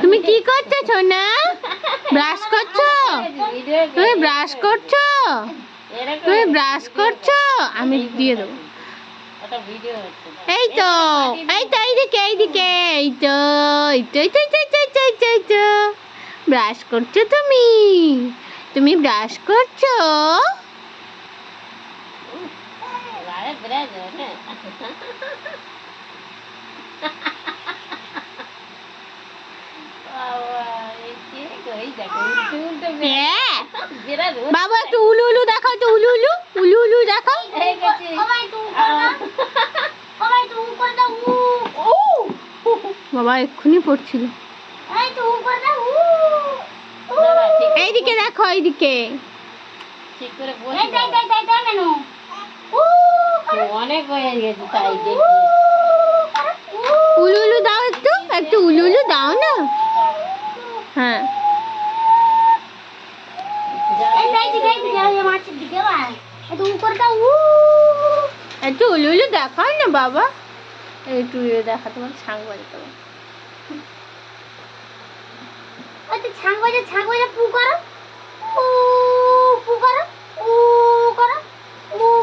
তুমি কি করছো সোনা? ব্রাশ করছো? তুমি ব্রাশ করছো? তুমি ব্রাশ করছো? আমি দিয়ে দেবো। এই তো এইদিকে এইদিকে, এই তো ব্রাশ করছো তুমি? তুমি ব্রাশ করছো? বাবা একটু উলু উলু দেখাও, তো উলু উলু উলু উলু দেখাও। বাবা এক্ষুনি পড়ছিল। এইদিকে দেখো, এইদিকে অনেক হয়ে গেছে তাই দেখি। উলু উলু দাও, একটু একটু উলু উলু দাও না। হ্যাঁ একটু উলু উলু দেখাও না বাবা, একটু উলু দেখা, তোমার ছাং বাজে তোমার। ছাং বাজে পু করো।